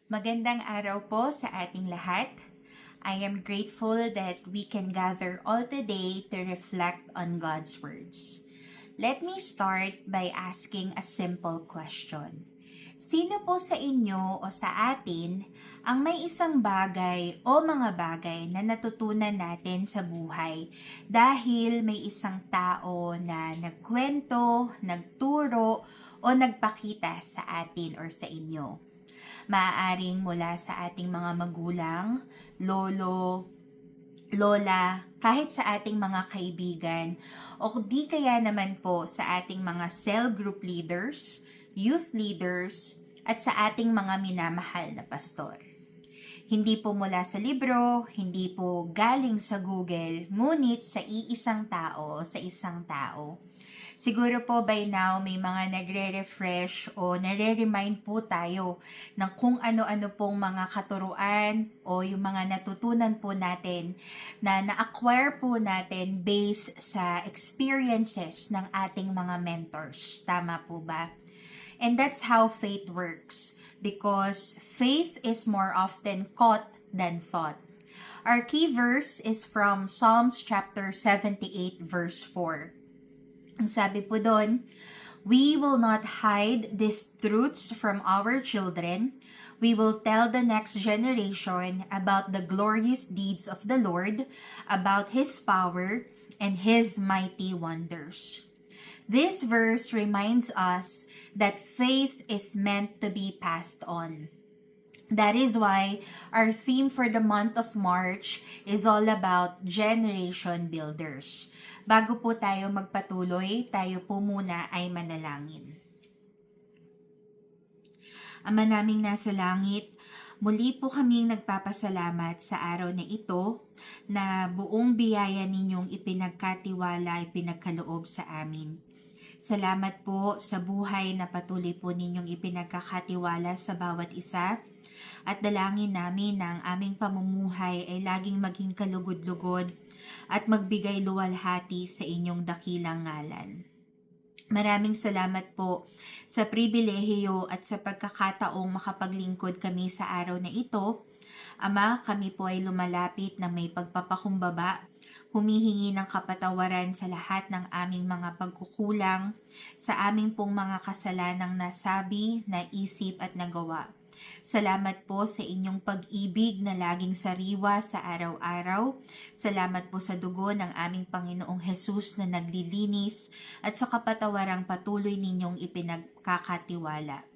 Magandang araw po sa ating lahat. I am grateful that we can gather all today to reflect on God's words. Let me start by asking a simple question. Sino po sa inyo o sa atin ang may isang bagay o mga bagay na natutunan natin sa buhay dahil may isang tao na nagkwento, nagturo o nagpakita sa atin or sa inyo? Maaaring mula sa ating mga magulang, lolo, lola, kahit sa ating mga kaibigan, o di kaya naman po sa ating mga cell group leaders, youth leaders, at sa ating mga minamahal na pastor. Hindi po mula sa libro, hindi po galing sa Google, ngunit sa iisang tao, sa isang tao. Siguro po by now may mga nagre-refresh o nare-remind po tayo ng kung ano-ano pong mga katuruan o yung mga natutunan po natin na na-acquire po natin based sa experiences ng ating mga mentors. Tama po ba? And that's how faith works because faith is more often caught than thought. Our key verse is from Psalms chapter 78 verse 4. Ang sabi po doon, we will not hide these truths from our children. We will tell the next generation about the glorious deeds of the Lord, about His power, and His mighty wonders. This verse reminds us that faith is meant to be passed on. That is why our theme for the month of March is all about generation builders. Bago po tayo magpatuloy, tayo po muna ay manalangin. Ama naming nasa langit, muli po kaming nagpapasalamat sa araw na ito na buong biyaya ninyong ipinagkatiwala, ipinagkaloob sa amin. Salamat po sa buhay na patuloy po ninyong ipinagkakatiwala sa bawat isa. At dalangin namin na ang aming pamumuhay ay laging maging kalugod-lugod at magbigay luwalhati sa inyong dakilang ngalan. Maraming salamat po sa pribilehiyo at sa pagkakataong makapaglingkod kami sa araw na ito. Ama, kami po ay lumalapit na may pagpapakumbaba, humihingi ng kapatawaran sa lahat ng aming mga pagkukulang, sa aming pong mga kasalanang nasabi, naisip at nagawa. Salamat po sa inyong pag-ibig na laging sariwa sa araw-araw. Salamat po sa dugo ng aming Panginoong Hesus na naglilinis at sa kapatawarang patuloy ninyong ipinagkakatiwala.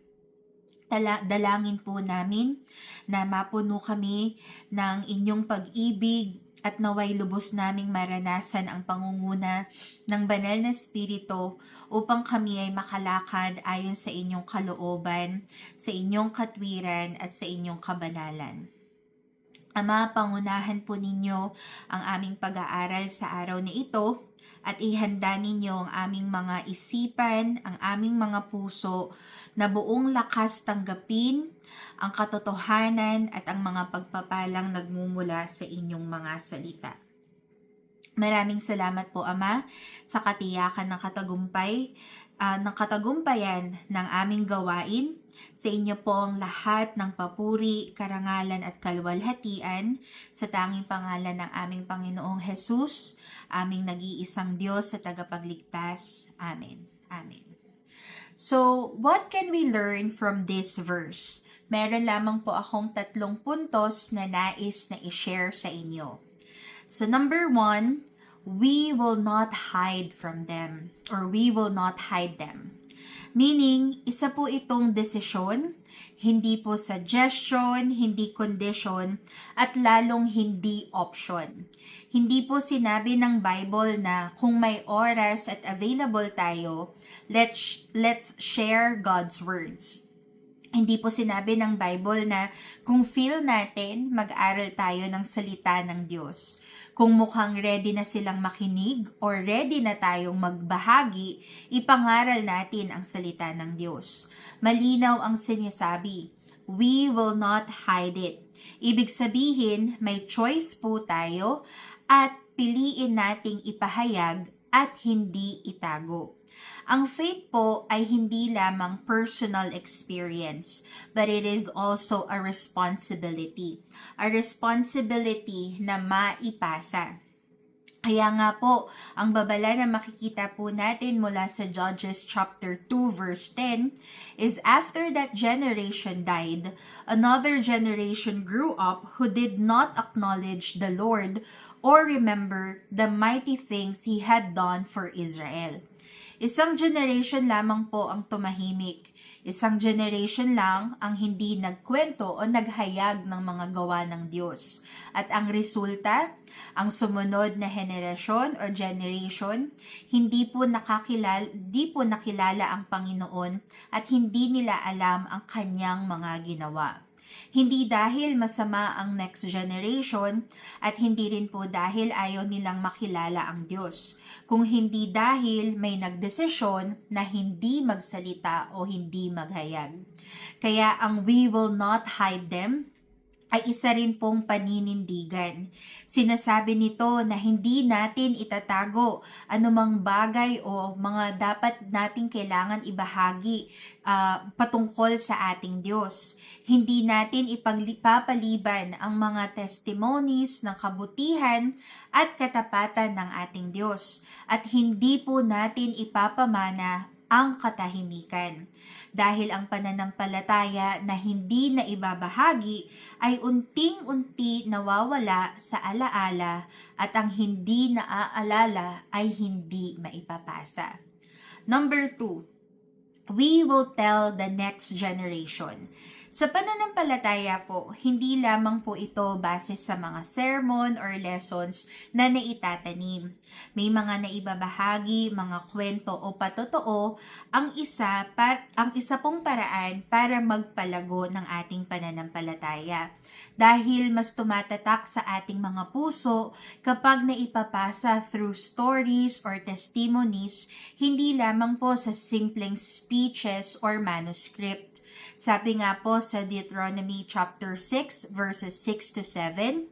Dalangin po namin na mapuno kami ng inyong pag-ibig at naway lubos naming maranasan ang pangunguna ng banal na Espiritu upang kami ay makalakad ayon sa inyong kalooban, sa inyong katwiran at sa inyong kabanalan. Ama, pangunahan po ninyo ang aming pag-aaral sa araw na ito at ihanda ninyo ang aming mga isipan, ang aming mga puso na buong lakas tanggapin ang katotohanan at ang mga pagpapalang nagmumula sa inyong mga salita. Maraming salamat po, Ama, sa katiyakan ng katagumpayan ng aming gawain. Sa inyo po ang lahat ng papuri, karangalan at kaluwalhatian sa tanging pangalan ng aming Panginoong Hesus, aming nag-iisang Diyos sa tagapagligtas. Amen. Amen. So, what can we learn from this verse? Meron lamang po akong 3 puntos na nais na i-share sa inyo. So, number 1, we will not hide from them or we will not hide them. Meaning, isa po itong desisyon, hindi po suggestion, hindi condition, at lalong hindi option. Hindi po sinabi ng Bible na kung may oras at available tayo, let's share God's words. Hindi po sinabi ng Bible na kung feel natin, mag-aral tayo ng salita ng Diyos. Kung mukhang ready na silang makinig or ready na tayong magbahagi, ipangaral natin ang salita ng Diyos. Malinaw ang sinasabi, we will not hide it. Ibig sabihin, may choice po tayo at piliin nating ipahayag at hindi itago. Ang faith po ay hindi lamang personal experience, but it is also a responsibility. A responsibility na maipasa. Kaya nga po, ang babala na makikita po natin mula sa Judges chapter 2 verse 10 is after that generation died, another generation grew up who did not acknowledge the Lord or remember the mighty things He had done for Israel. Isang generation lamang po ang tumahimik. Isang generation lang ang hindi nagkwento o naghayag ng mga gawa ng Diyos. At ang resulta, ang sumunod na henerasyon o generation, hindi po nakilala ang Panginoon at hindi nila alam ang kanyang mga ginawa. Hindi dahil masama ang next generation at hindi rin po dahil ayaw nilang makilala ang Diyos. Kung hindi dahil may nagdesisyon na hindi magsalita o hindi maghayag. Kaya ang we will not hide them ay isa rin pong paninindigan. Sinasabi nito na hindi natin itatago anumang bagay o mga dapat nating kailangan ibahagi patungkol sa ating Diyos. Hindi natin ipapaliban ang mga testimonies ng kabutihan at katapatan ng ating Diyos. At hindi po natin ipapamana ang katahimikan. Dahil ang pananampalataya na hindi na ibabahagi ay unting-unti nawawala sa alaala at ang hindi naaalala ay hindi maipapasa. Number 2, we will tell the next generation. Sa pananampalataya po, hindi lamang po ito base sa mga sermon or lessons na naitatanim. May mga naibabahagi, mga kwento o patotoo, ang isa pong paraan para magpalago ng ating pananampalataya. Dahil mas tumatatak sa ating mga puso kapag naipapasa through stories or testimonies, hindi lamang po sa simpleng speeches or manuscript. Sabi nga po sa Deuteronomy chapter 6 verses 6 to 7,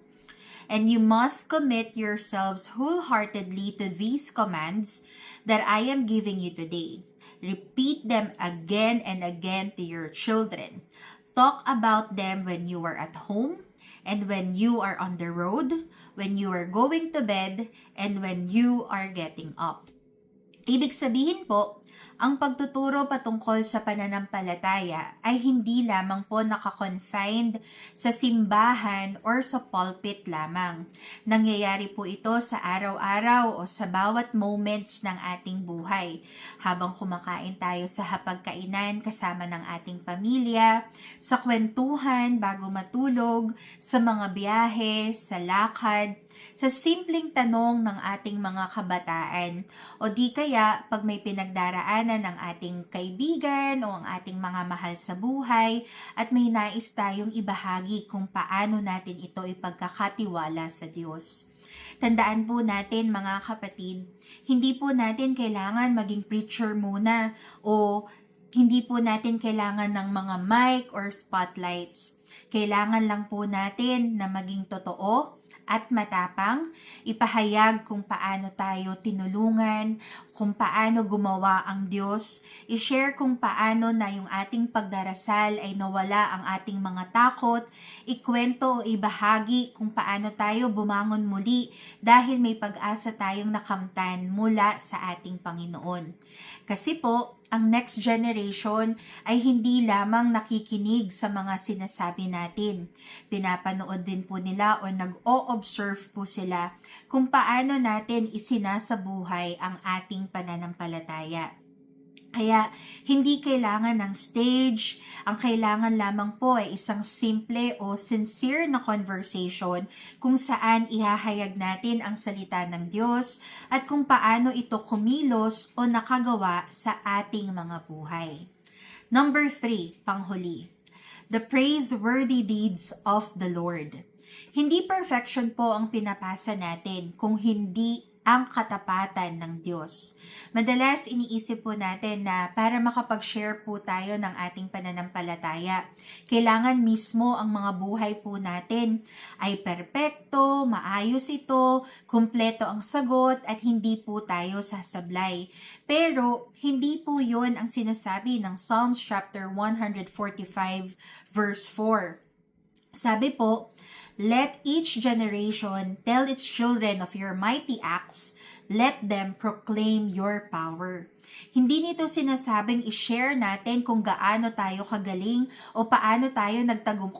"And you must commit yourselves wholeheartedly to these commands that I am giving you today. Repeat them again and again to your children. Talk about them when you are at home, and when you are on the road, when you are going to bed, and when you are getting up." Ibig sabihin po, ang pagtuturo patungkol sa pananampalataya ay hindi lamang po nakakonfined sa simbahan or sa pulpit lamang. Nangyayari po ito sa araw-araw o sa bawat moments ng ating buhay. Habang kumakain tayo sa hapagkainan kasama ng ating pamilya, sa kwentuhan bago matulog, sa mga biyahe, sa lakad, sa simpleng tanong ng ating mga kabataan o di kaya pag may pinagdaraanan ng ating kaibigan o ang ating mga mahal sa buhay at may nais tayong ibahagi kung paano natin ito ipagkakatiwala sa Diyos. Tandaan po natin mga kapatid, hindi po natin kailangan maging preacher muna o hindi po natin kailangan ng mga mic or spotlights. Kailangan lang po natin na maging totoo at matapang, ipahayag kung paano tayo tinulungan, kung paano gumawa ang Diyos, i-share kung paano na yung ating pagdarasal ay nawala ang ating mga takot, ikwento o ibahagi kung paano tayo bumangon muli dahil may pag-asa tayong nakamtan mula sa ating Panginoon. Kasi po, ang next generation ay hindi lamang nakikinig sa mga sinasabi natin. Pinapanood din po nila o nag-o-observe po sila kung paano natin isinasabuhay ang ating pananampalataya. Kaya hindi kailangan ng stage, ang kailangan lamang po ay isang simple o sincere na conversation kung saan ihahayag natin ang salita ng Diyos at kung paano ito kumilos o nakagawa sa ating mga buhay. Number 3, panghuli, the praiseworthy deeds of the Lord. Hindi perfection po ang pinapasa natin kung hindi ang katapatan ng Diyos. Madalas iniisip po natin na para makapag-share po tayo ng ating pananampalataya, kailangan mismo ang mga buhay po natin ay perpekto, maayos ito, kumpleto ang sagot at hindi po tayo sasablay. Pero hindi po yun ang sinasabi ng Psalms chapter 145 verse 4. Sabi po, "Let each generation tell its children of your mighty acts. Let them proclaim your power." Hindi nito sinasabing i-share natin kung gaano tayo kagaling o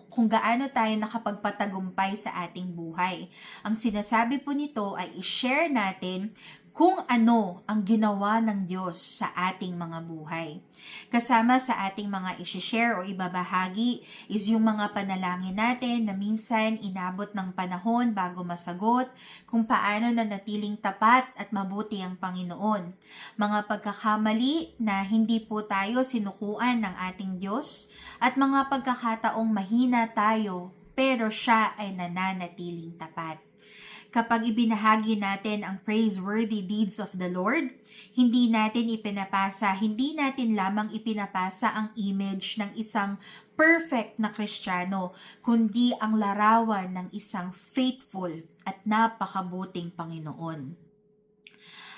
kung gaano tayo nakapagpatagumpay sa ating buhay. Ang sinasabi po nito ay i-share natin kung ano ang ginawa ng Diyos sa ating mga buhay. Kasama sa ating mga isi-share o ibabahagi is yung mga panalangin natin na minsan inabot ng panahon bago masagot, kung paano nanatiling tapat at mabuti ang Panginoon. Mga pagkakamali na hindi po tayo sinukuan ng ating Diyos at mga pagkakataong mahina tayo pero siya ay nananatiling tapat. Kapag ibinahagi natin ang praiseworthy deeds of the Lord, hindi natin lamang ipinapasa ang image ng isang perfect na Kristiyano, kundi ang larawan ng isang faithful at napakabuting Panginoon.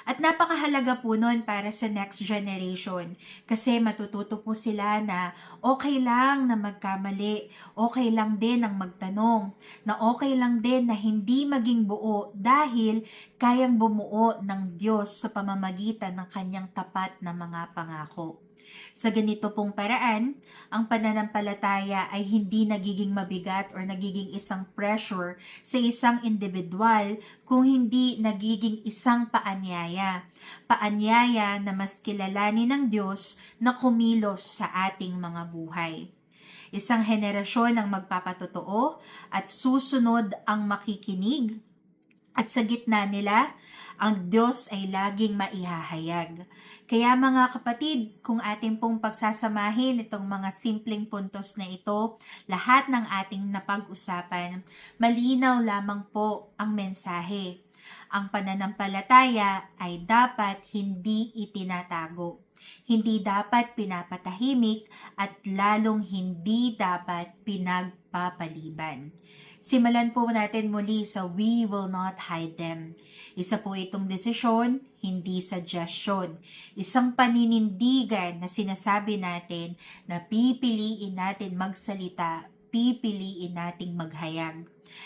At napakahalaga po nun para sa next generation kasi matututo po sila na okay lang na magkamali, okay lang din ang magtanong, na okay lang din na hindi maging buo dahil kayang bumuo ng Diyos sa pamamagitan ng kanyang tapat na mga pangako. Sa ganito pong paraan, ang pananampalataya ay hindi nagiging mabigat or nagiging isang pressure sa isang individual kung hindi nagiging isang paanyaya. Paanyaya na mas kilalanin ng Diyos na kumilos sa ating mga buhay. Isang henerasyon ang magpapatotoo at susunod ang makikinig at sa gitna nila, ang Diyos ay laging maihahayag. Kaya mga kapatid, kung ating pong pagsasamahin itong mga simpleng puntos na ito, lahat ng ating napag-usapan, malinaw lamang po ang mensahe. Ang pananampalataya ay dapat hindi itinatago. Hindi dapat pinapatahimik at lalong hindi dapat pinagpapaliban. Simulan po natin muli sa "We will not hide them." Isa po itong desisyon, hindi suggestion. Isang paninindigan na sinasabi natin na pipiliin natin magsalita, pipiliin nating maghayag.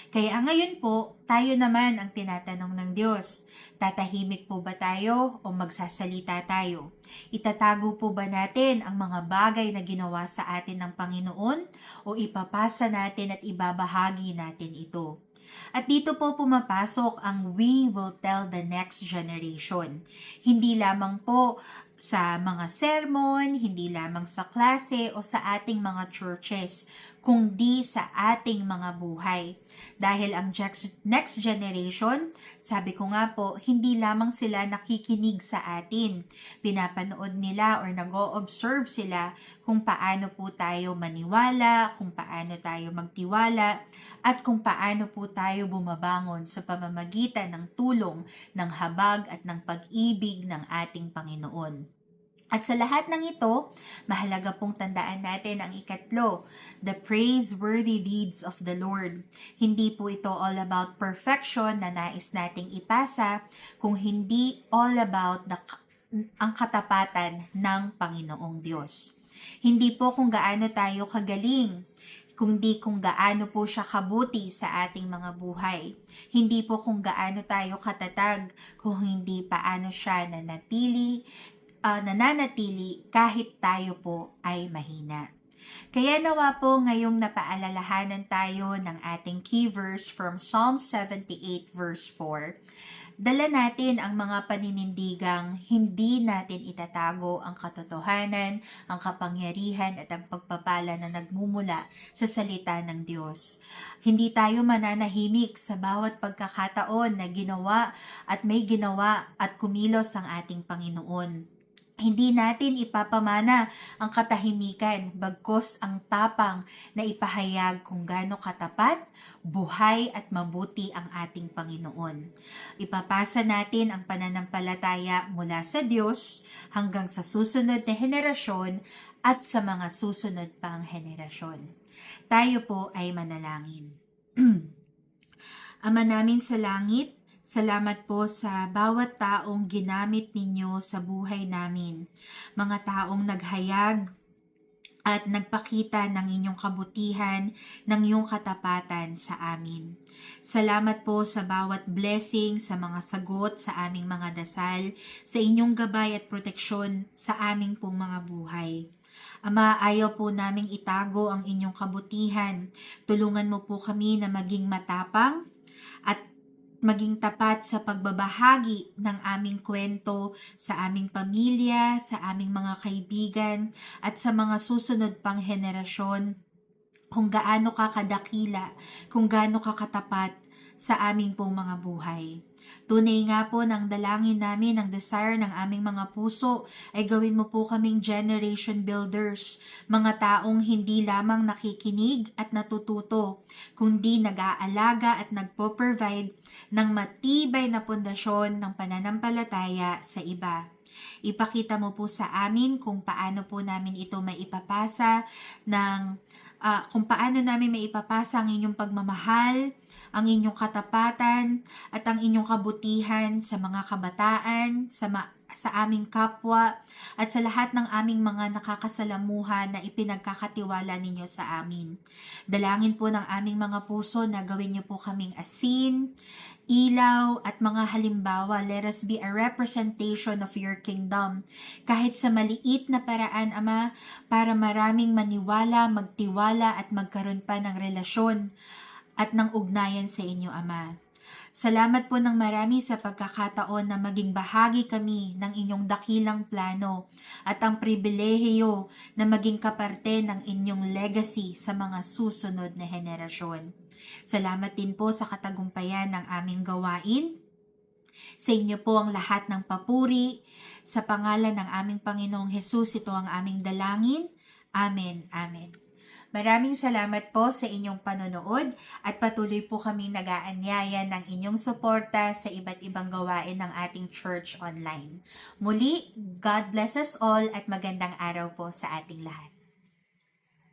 Kaya ngayon po, tayo naman ang tinatanong ng Diyos. Tatahimik po ba tayo o magsasalita tayo? Itatago po ba natin ang mga bagay na ginawa sa atin ng Panginoon o ipapasa natin at ibabahagi natin ito? At dito po pumapasok ang "we will tell the next generation." Hindi lamang po sa mga sermon, hindi lamang sa klase o sa ating mga churches, kundi sa ating mga buhay. Dahil ang next generation, sabi ko nga po, hindi lamang sila nakikinig sa atin. Pinapanood nila or nag-o-observe sila kung paano po tayo maniwala, kung paano tayo magtiwala, at kung paano po tayo bumabangon sa pamamagitan ng tulong, ng habag at ng pag-ibig ng ating Panginoon. At sa lahat ng ito, mahalaga pong tandaan natin ang ikatlo, the praiseworthy deeds of the Lord. Hindi po ito all about perfection na nais nating ipasa, kung hindi all about ang katapatan ng Panginoong Diyos. Hindi po kung gaano tayo kagaling, kundi kung gaano po siya kabuti sa ating mga buhay. Hindi po kung gaano tayo katatag, kung hindi paano siya nananatili kahit tayo po ay mahina. Kaya nawa po ngayong napaalalahanan tayo ng ating key verse from Psalm 78 verse 4. Dala natin ang mga paninindigang hindi natin itatago ang katotohanan, ang kapangyarihan at ang pagpapala na nagmumula sa salita ng Diyos. Hindi tayo mananahimik sa bawat pagkakataon na ginawa at may ginawa at kumilos ang ating Panginoon. Hindi natin ipapamana ang katahimikan, bagkus ang tapang na ipahayag kung gaano katapat, buhay at mabuti ang ating Panginoon. Ipapasa natin ang pananampalataya mula sa Diyos hanggang sa susunod na henerasyon at sa mga susunod pang henerasyon. Tayo po ay manalangin. Ama namin sa langit, salamat po sa bawat taong ginamit ninyo sa buhay namin. Mga taong naghayag at nagpakita ng inyong kabutihan, ng iyong katapatan sa amin. Salamat po sa bawat blessing, sa mga sagot sa aming mga dasal, sa inyong gabay at proteksyon sa aming pong mga buhay. Ama, ayaw po naming itago ang inyong kabutihan. Tulungan mo po kami na maging matapang at maging tapat sa pagbabahagi ng aming kwento sa aming pamilya, sa aming mga kaibigan, at sa mga susunod pang henerasyon kung gaano ka kadakila, kung gaano ka katapat sa aming pong mga buhay. Tunay nga po ng dalangin namin, ang desire ng aming mga puso ay gawin mo po kaming generation builders, mga taong hindi lamang nakikinig at natututo, kundi nag-aalaga at nagpo-provide ng matibay na pundasyon ng pananampalataya sa iba. Ipakita mo po sa amin kung paano po namin ito maipapasa kung paano namin maipapasa ang inyong pagmamahal, ang inyong katapatan, at ang inyong kabutihan sa mga kabataan, sa aming kapwa, at sa lahat ng aming mga nakakasalamuha na ipinagkakatiwala ninyo sa amin. Dalangin po ng aming mga puso na gawin niyo po kaming asin, ilaw, at mga halimbawa. Let us be a representation of your kingdom. Kahit sa maliit na paraan, Ama, para maraming maniwala, magtiwala, at magkaroon pa ng relasyon at ng ugnayan sa inyo, Ama. Salamat po ng marami sa pagkakataon na maging bahagi kami ng inyong dakilang plano at ang pribilehiyo na maging kaparte ng inyong legacy sa mga susunod na henerasyon. Salamat din po sa katagumpayan ng aming gawain. Sa inyo po ang lahat ng papuri. Sa pangalan ng aming Panginoong Hesus, ito ang aming dalangin. Amen. Amen. Maraming salamat po sa inyong panonood at patuloy po kaming nag-aanyaya ng inyong suporta sa iba't ibang gawain ng ating church online. Muli, God bless us all at magandang araw po sa ating lahat.